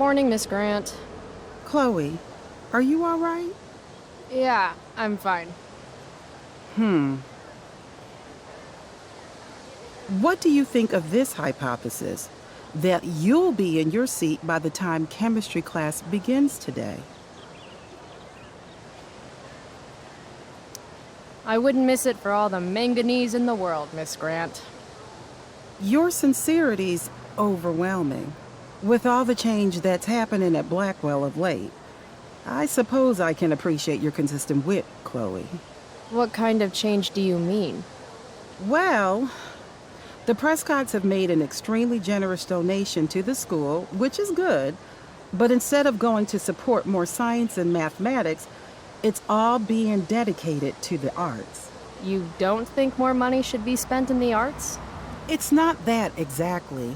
Morning, Miss Grant. Chloe, are you all right? Yeah, I'm fine. What do you think of this hypothesis? That you'll be in your seat by the time chemistry class begins today. I wouldn't miss it for all the manganese in the world, Miss Grant. Your sincerity's overwhelming. With all the change that's happening at Blackwell of late, I suppose I can appreciate your consistent wit, Chloe. What kind of change do you mean? Well, the Prescotts have made an extremely generous donation to the school, which is good, but instead of going to support more science and mathematics, it's all being dedicated to the arts. You don't think more money should be spent in the arts? It's not that exactly.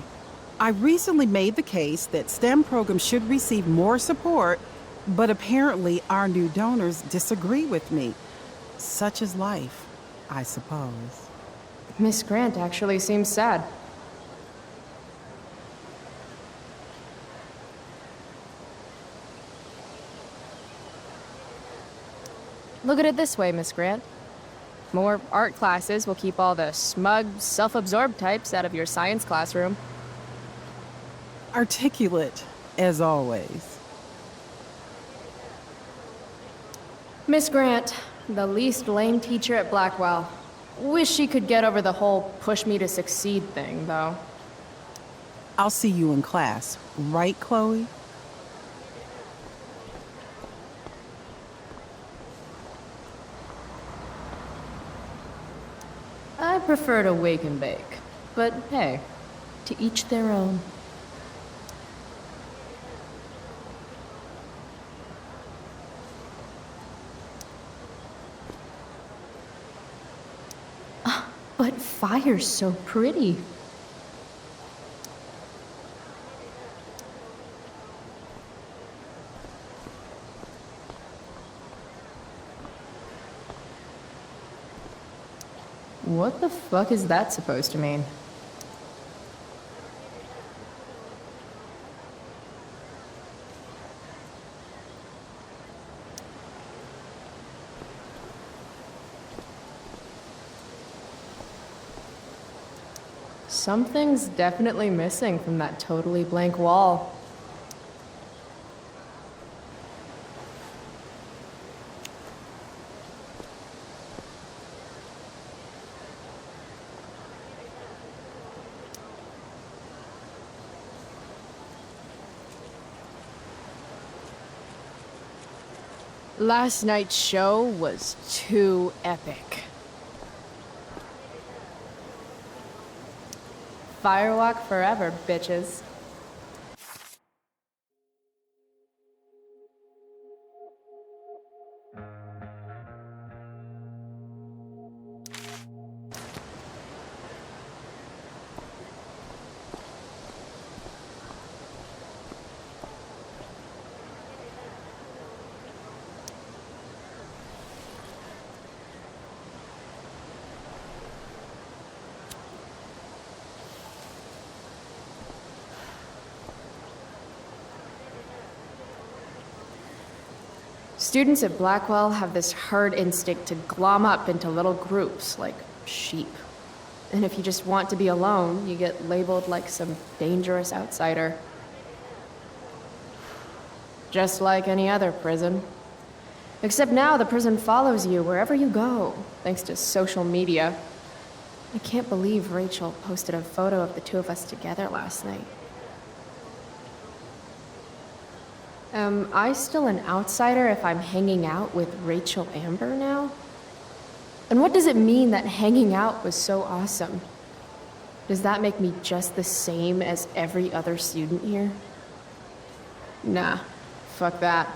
I recently made the case that STEM programs should receive more support, but apparently our new donors disagree with me. Such is life, I suppose. Miss Grant actually seems sad. Look at it this way, Miss Grant. More art classes will keep all the smug, self-absorbed types out of your science classroom. Articulate, as always. Miss Grant, the least lame teacher at Blackwell. Wish she could get over the whole push me to succeed thing, though. I'll see you in class, right, Chloe? I prefer to wake and bake, but hey, to each their own. But fire's so pretty. What the fuck is that supposed to mean? Something's definitely missing from that totally blank wall. Last night's show was too epic. Firewalk forever, bitches. Students at Blackwell have this herd instinct to glom up into little groups, like sheep. And if you just want to be alone, you get labeled like some dangerous outsider. Just like any other prison. Except now the prison follows you wherever you go, thanks to social media. I can't believe Rachel posted a photo of the two of us together last night. Am I still an outsider if I'm hanging out with Rachel Amber now? And what does it mean that hanging out was so awesome? Does that make me just the same as every other student here? Nah, fuck that.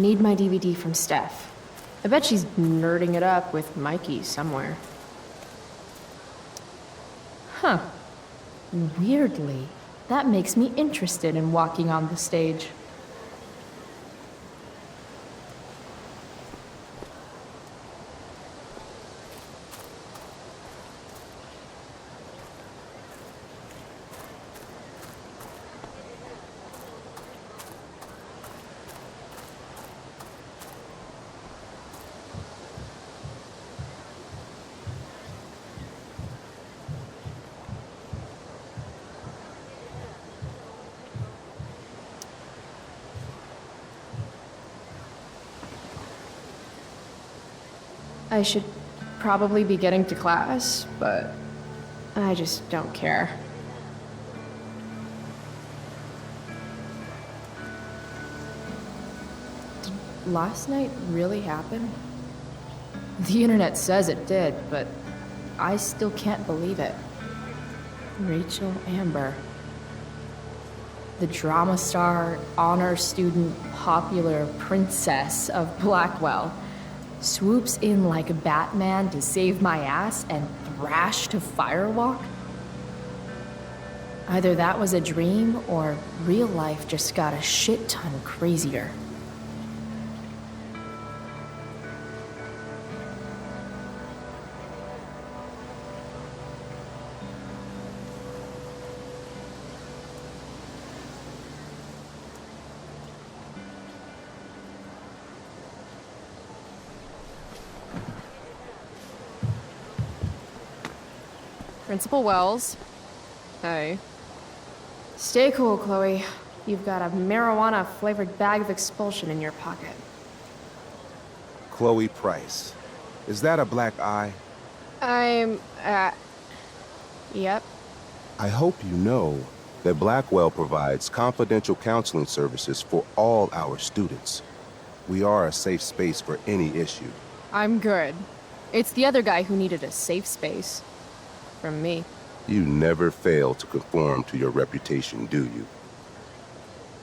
Need my DVD from Steph. I bet she's nerding it up with Mikey somewhere. Huh. Weirdly, that makes me interested in walking on the stage. I should probably be getting to class, but I just don't care. Did last night really happen? The internet says it did, but I still can't believe it. Rachel Amber. The drama star, honor student, popular princess of Blackwell swoops in like Batman to save my ass and thrash to firewalk? Either that was a dream or real life just got a shit ton crazier. Principal Wells. Hey. Stay cool, Chloe. You've got a marijuana-flavored bag of expulsion in your pocket. Chloe Price. Is that a black eye? Yep. I hope you know that Blackwell provides confidential counseling services for all our students. We are a safe space for any issue. I'm good. It's the other guy who needed a safe space. From me. You never fail to conform to your reputation, do you?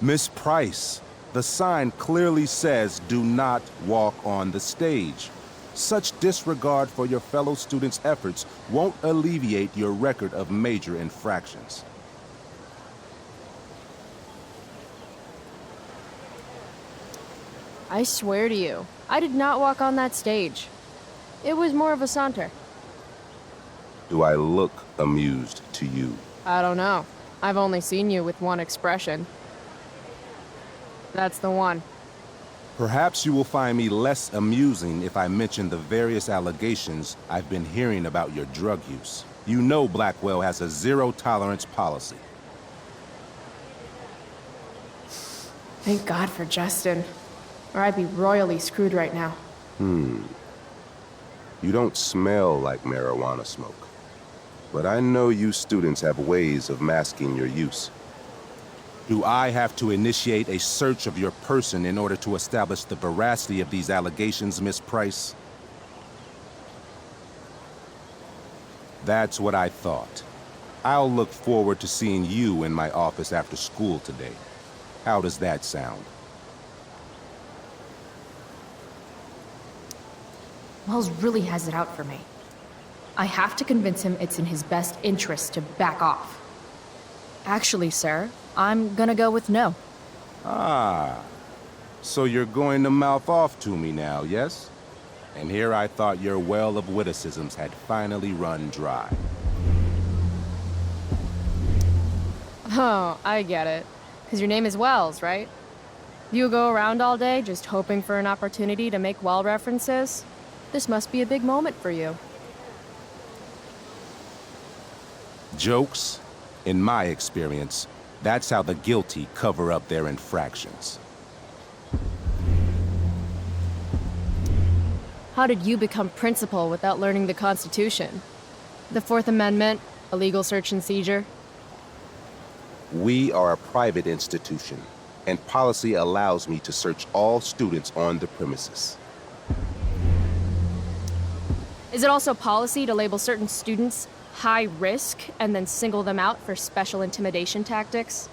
Miss Price, the sign clearly says do not walk on the stage. Such disregard for your fellow students' efforts won't alleviate your record of major infractions. I swear to you, I did not walk on that stage. It was more of a saunter. Do I look amused to you? I don't know. I've only seen you with one expression. That's the one. Perhaps you will find me less amusing if I mention the various allegations I've been hearing about your drug use. You know Blackwell has a zero-tolerance policy. Thank God for Justin. Or I'd be royally screwed right now. You don't smell like marijuana smoke. But I know you students have ways of masking your use. Do I have to initiate a search of your person in order to establish the veracity of these allegations, Miss Price? That's what I thought. I'll look forward to seeing you in my office after school today. How does that sound? Wells really has it out for me. I have to convince him it's in his best interest to back off. Actually, sir, I'm gonna go with no. Ah, so you're going to mouth off to me now, yes? And here I thought your well of witticisms had finally run dry. Oh, I get it. 'Cause your name is Wells, right? You go around all day just hoping for an opportunity to make well references? This must be a big moment for you. Jokes? In my experience, that's how the guilty cover up their infractions. How did you become principal without learning the Constitution? The Fourth Amendment, illegal search and seizure? We are a private institution, and policy allows me to search all students on the premises. Is it also policy to label certain students high risk and then single them out for special intimidation tactics?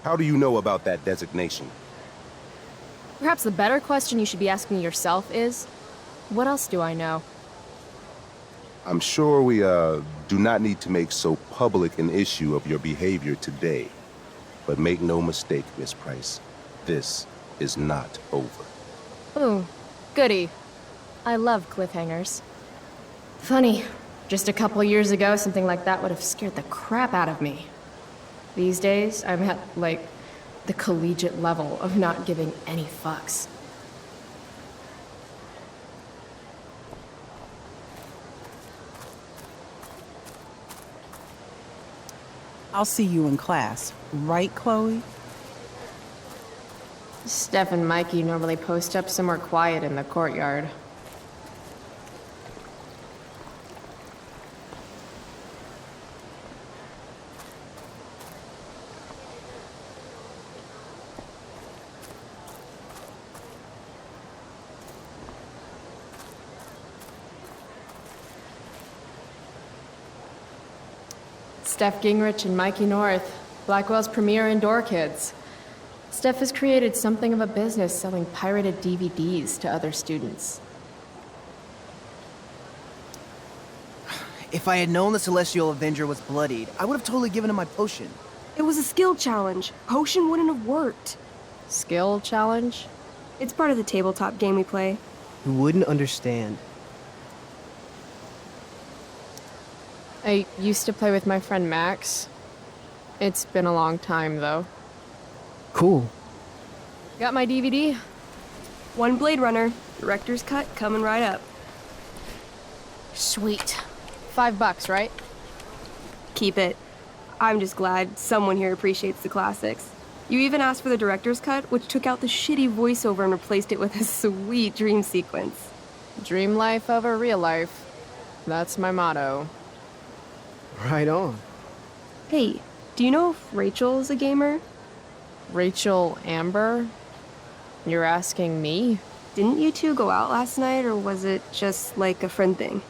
How do you know about that designation? Perhaps the better question you should be asking yourself is, what else do I know? I'm sure we, do not need to make so public an issue of your behavior today. But make no mistake, Miss Price, this is not over. Ooh, goody. I love cliffhangers. Funny, just a couple years ago, something like that would have scared the crap out of me. These days, I'm at, like, the collegiate level of not giving any fucks. I'll see you in class, right, Chloe? Steph and Mikey normally post up somewhere quiet in the courtyard. Steph Gingrich and Mikey North, Blackwell's premier indoor kids. Steph has created something of a business selling pirated DVDs to other students. If I had known the Celestial Avenger was bloodied, I would have totally given him my potion. It was a skill challenge. Potion wouldn't have worked. Skill challenge? It's part of the tabletop game we play. You wouldn't understand. I used to play with my friend Max. It's been a long time, though. Cool. Got my DVD? One Blade Runner, director's cut coming right up. Sweet. $5, right? Keep it. I'm just glad someone here appreciates the classics. You even asked for the director's cut, which took out the shitty voiceover and replaced it with a sweet dream sequence. Dream life over real life. That's my motto. Right on. Hey, do you know if Rachel's a gamer? Rachel Amber? You're asking me? Didn't you two go out last night, or was it just like a friend thing?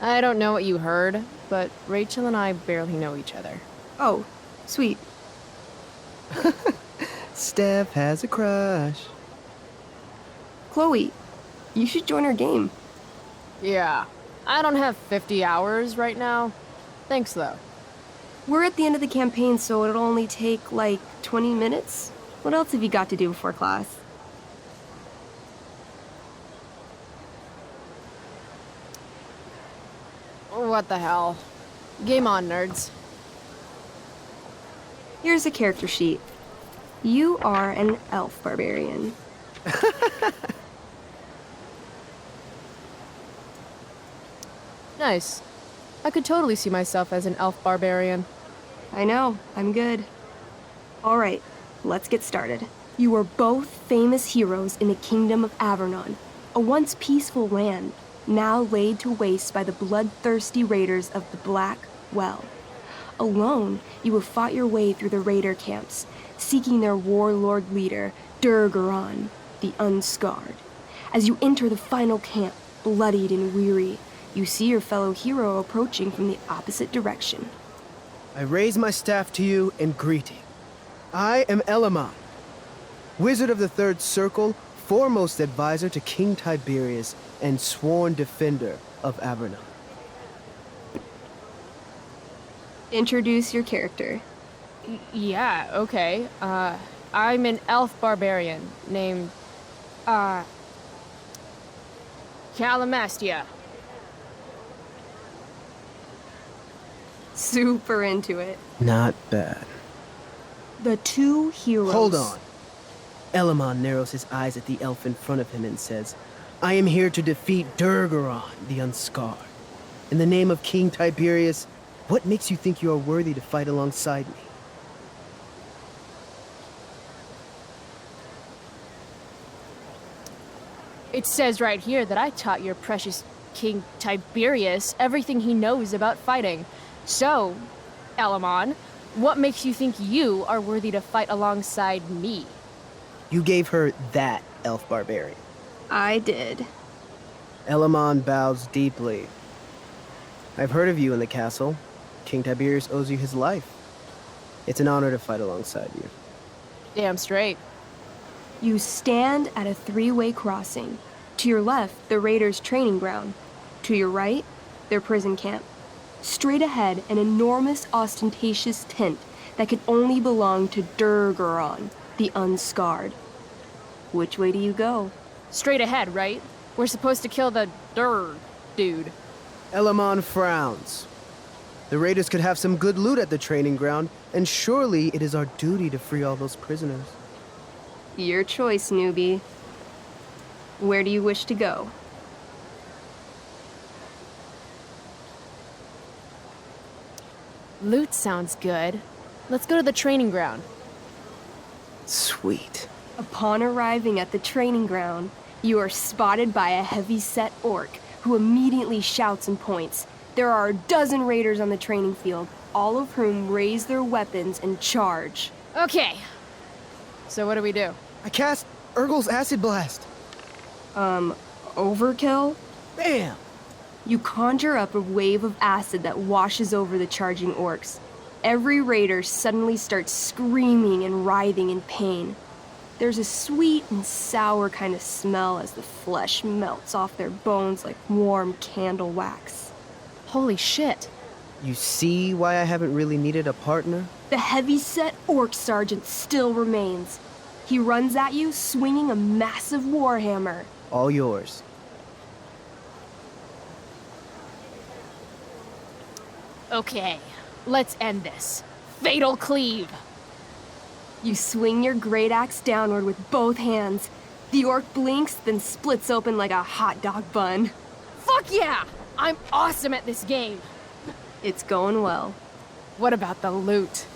I don't know what you heard, but Rachel and I barely know each other. Oh, sweet. Steph has a crush. Chloe, you should join our game. Yeah, I don't have 50 hours right now. Thanks, though. We're at the end of the campaign, so it'll only take, like, 20 minutes. What else have you got to do before class? What the hell? Game on, nerds. Here's a character sheet. You are an elf barbarian. Nice. I could totally see myself as an elf barbarian. I know, I'm good. All right, let's get started. You are both famous heroes in the kingdom of Avernon, a once peaceful land, now laid to waste by the bloodthirsty raiders of the Black Well. Alone, you have fought your way through the raider camps, seeking their warlord leader, Durgaron, the Unscarred. As you enter the final camp, bloodied and weary, you see your fellow hero approaching from the opposite direction. I raise my staff to you in greeting. I am Elamon, Wizard of the Third Circle, foremost advisor to King Tiberius, and sworn defender of Avernon. Introduce your character. Yeah, okay. I'm an elf barbarian named, Calamastia. Super into it. Not bad. The two heroes. Hold on. Elamon narrows his eyes at the elf in front of him and says, I am here to defeat Durgaron, the Unscarred. In the name of King Tiberius, what makes you think you are worthy to fight alongside me? It says right here that I taught your precious King Tiberius everything he knows about fighting. So, Elamon, what makes you think you are worthy to fight alongside me? You gave her that elf barbarian. I did. Elamon bows deeply. I've heard of you in the castle. King Tiberius owes you his life. It's an honor to fight alongside you. Damn straight. You stand at a three-way crossing. To your left, the Raiders' training ground. To your right, their prison camp. Straight ahead, an enormous, ostentatious tent that could only belong to Durgaron, the Unscarred. Which way do you go? Straight ahead, right? We're supposed to kill the dude. Elamon frowns. The Raiders could have some good loot at the training ground, and surely it is our duty to free all those prisoners. Your choice, newbie. Where do you wish to go? Loot sounds good. Let's go to the training ground. Sweet. Upon arriving at the training ground, you are spotted by a heavy-set orc who immediately shouts and points. There are a dozen raiders on the training field, all of whom raise their weapons and charge. Okay. So what do we do? I cast Urgel's Acid Blast. Overkill? Bam! You conjure up a wave of acid that washes over the charging orcs. Every raider suddenly starts screaming and writhing in pain. There's a sweet and sour kind of smell as the flesh melts off their bones like warm candle wax. Holy shit. You see why I haven't really needed a partner? The heavy-set orc sergeant still remains. He runs at you, swinging a massive warhammer. All yours. Okay, let's end this. Fatal cleave! You swing your great axe downward with both hands. The orc blinks, then splits open like a hot dog bun. Fuck yeah! I'm awesome at this game! It's going well. What about the loot?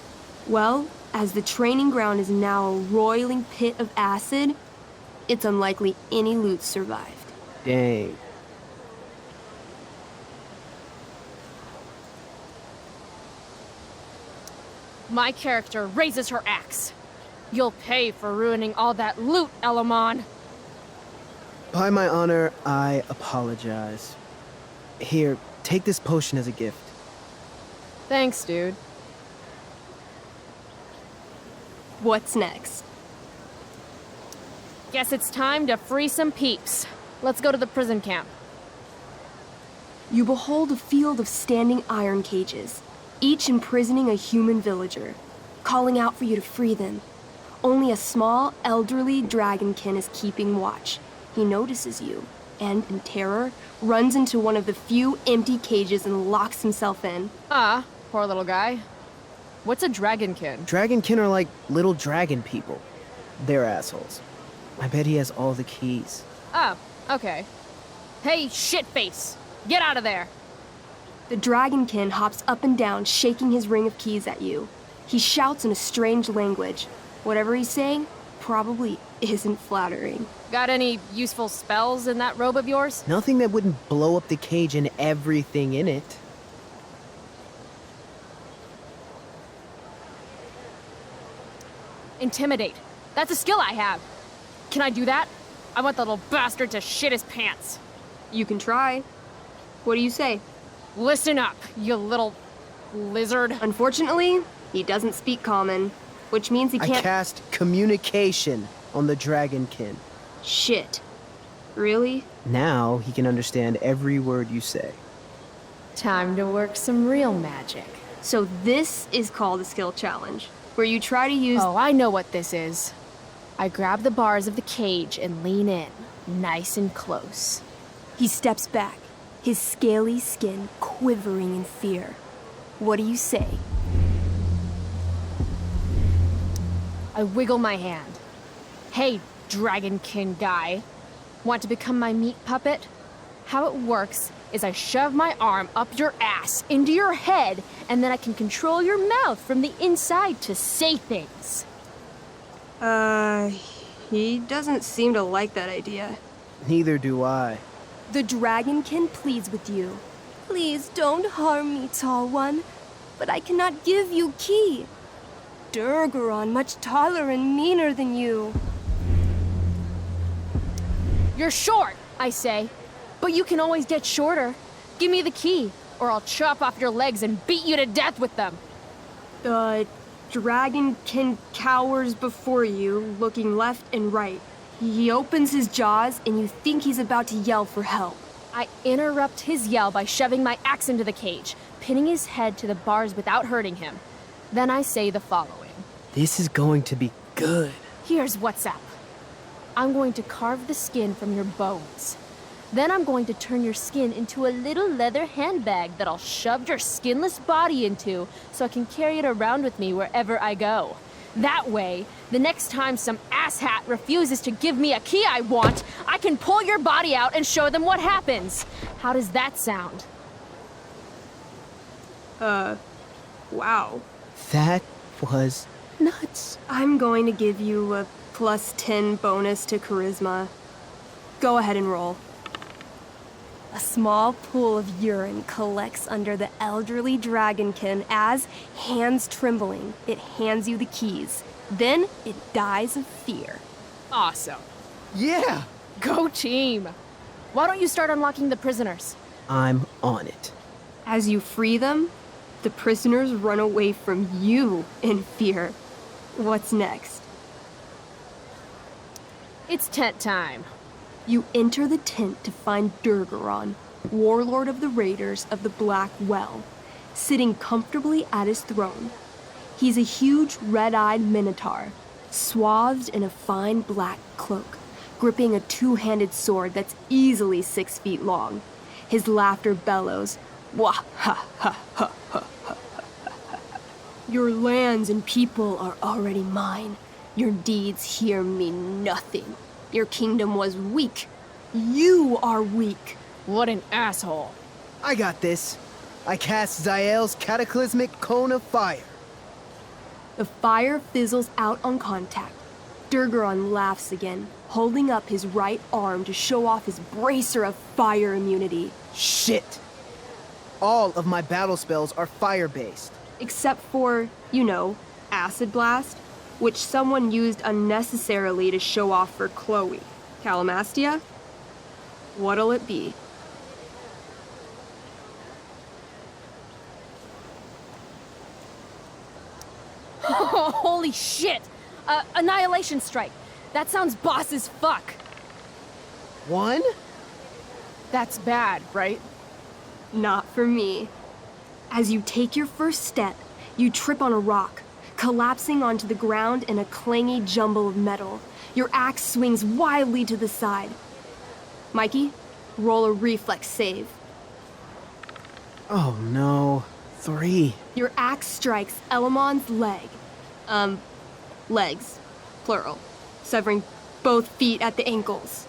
Well, as the training ground is now a roiling pit of acid, it's unlikely any loot survived. Dang. My character raises her axe. You'll pay for ruining all that loot, Elamon. By my honor, I apologize. Here, take this potion as a gift. Thanks, dude. What's next? Guess it's time to free some peeps. Let's go to the prison camp. You behold a field of standing iron cages, each imprisoning a human villager, calling out for you to free them. Only a small, elderly dragonkin is keeping watch. He notices you, and in terror, runs into one of the few empty cages and locks himself in. Ah, poor little guy. What's a dragonkin? Dragonkin are like little dragon people. They're assholes. I bet he has all the keys. Oh, okay. Hey, shitface! Get out of there! The dragonkin hops up and down, shaking his ring of keys at you. He shouts in a strange language. Whatever he's saying probably isn't flattering. Got any useful spells in that robe of yours? Nothing that wouldn't blow up the cage and everything in it. Intimidate. That's a skill I have. Can I do that? I want the little bastard to shit his pants. You can try. What do you say? Listen up, you little lizard. Unfortunately, he doesn't speak common, which means he I can't— cast communication on the dragonkin. Shit. Really? Now he can understand every word you say. Time to work some real magic. So this is called a skill challenge, where you try to use— Oh, I know what this is. I grab the bars of the cage and lean in, nice and close. He steps back, his scaly skin quivering in fear. What do you say? I wiggle my hand. Hey, dragonkin guy. Want to become my meat puppet? How it works is I shove my arm up your ass into your head, and then I can control your mouth from the inside to say things. He doesn't seem to like that idea. Neither do I. The dragonkin pleads with you. Please don't harm me, tall one, but I cannot give you key. Durgaron much taller and meaner than you. You're short, I say, but you can always get shorter. Give me the key, or I'll chop off your legs and beat you to death with them. Dragonkin cowers before you, looking left and right. He opens his jaws, and you think he's about to yell for help. I interrupt his yell by shoving my axe into the cage, pinning his head to the bars without hurting him. Then I say the following. This is going to be good. Here's what's up. I'm going to carve the skin from your bones. Then I'm going to turn your skin into a little leather handbag that I'll shove your skinless body into so I can carry it around with me wherever I go. That way, the next time some asshat refuses to give me a key I want, I can pull your body out and show them what happens. How does that sound? Wow. That was nuts. I'm going to give you a +10 bonus to charisma. Go ahead and roll. A small pool of urine collects under the elderly dragonkin as, hands trembling, it hands you the keys. Then it dies of fear. Awesome. Yeah! Go team! Why don't you start unlocking the prisoners? I'm on it. As you free them, the prisoners run away from you in fear. What's next? It's tent time. You enter the tent to find Durgaron, warlord of the Raiders of the Black Well, sitting comfortably at his throne. He's a huge red-eyed minotaur, swathed in a fine black cloak, gripping a two-handed sword that's easily 6 feet long. His laughter bellows, "Wah ha ha ha ha ha ha. Your lands and people are already mine. Your deeds here mean nothing. Your kingdom was weak. You are weak." What an asshole. I got this. I cast Zael's cataclysmic cone of fire. The fire fizzles out on contact. Durgaron laughs again, holding up his right arm to show off his bracer of fire immunity. Shit! All of my battle spells are fire-based. Except for, Acid Blast, which someone used unnecessarily to show off for Chloe. Calamastia? What'll it be? Holy shit! Annihilation Strike. That sounds boss as fuck. 1? That's bad, right? Not for me. As you take your first step, you trip on a rock, collapsing onto the ground in a clangy jumble of metal. Your axe swings wildly to the side. Mikey, roll a reflex save. Oh no. 3. Your axe strikes Elamon's leg. Legs. Plural. Severing both feet at the ankles.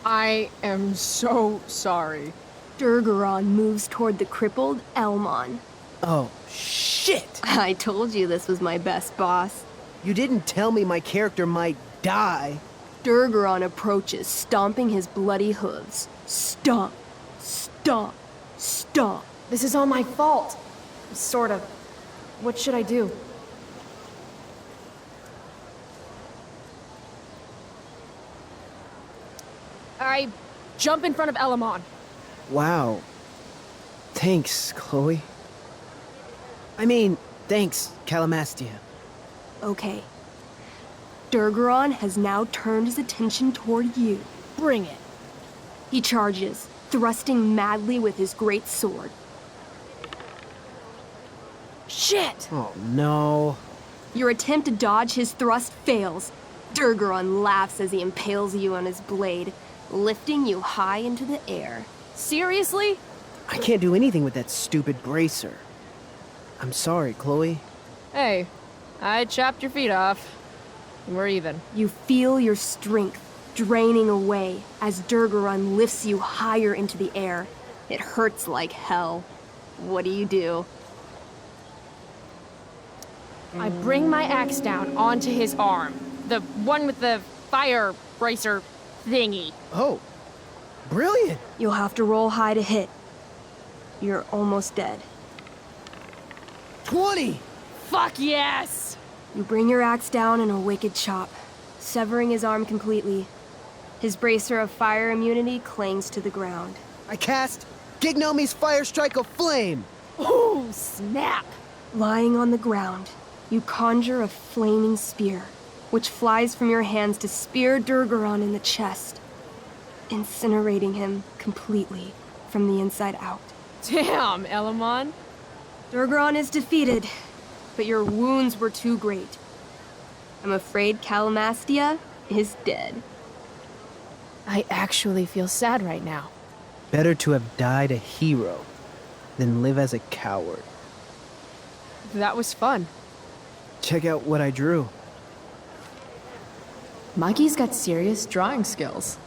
I am so sorry. Durgaron moves toward the crippled Elmon. Oh, shit! I told you this was my best boss. You didn't tell me my character might die. Durgaron approaches, stomping his bloody hooves. Stomp, stomp, stomp. This is all my fault. Sort of. What should I do? I jump in front of Elamon. Wow. Thanks, Chloe. Thanks, Calamastia. Okay. Durgaron has now turned his attention toward you. Bring it. He charges, thrusting madly with his great sword. Shit! Oh no. Your attempt to dodge his thrust fails. Durgaron laughs as he impales you on his blade, lifting you high into the air. Seriously? I can't do anything with that stupid bracer. I'm sorry, Chloe. Hey, I chopped your feet off. We're even. You feel your strength draining away as Durgaron lifts you higher into the air. It hurts like hell. What do? I bring my axe down onto his arm. The one with the fire bracer thingy. Oh, brilliant! You'll have to roll high to hit. You're almost dead. 20! Fuck yes! You bring your axe down in a wicked chop, severing his arm completely. His bracer of fire immunity clings to the ground. I cast Gignomi's Fire Strike of Flame! Oh, snap! Lying on the ground, you conjure a flaming spear, which flies from your hands to spear Durgaron in the chest, incinerating him completely from the inside out. Damn, Elamon. Durgaron is defeated, but your wounds were too great. I'm afraid Calamastia is dead. I actually feel sad right now. Better to have died a hero than live as a coward. That was fun. Check out what I drew. Mikey's got serious drawing skills.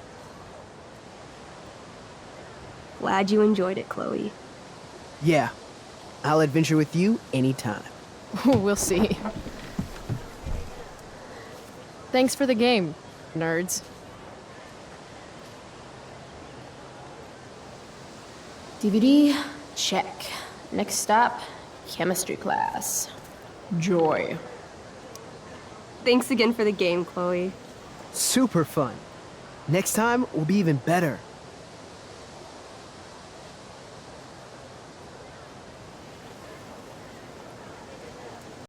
Glad you enjoyed it, Chloe. Yeah, I'll adventure with you anytime. We'll see. Thanks for the game, nerds. DVD, check. Next stop, chemistry class. Joy. Thanks again for the game, Chloe. Super fun. Next time will be even better.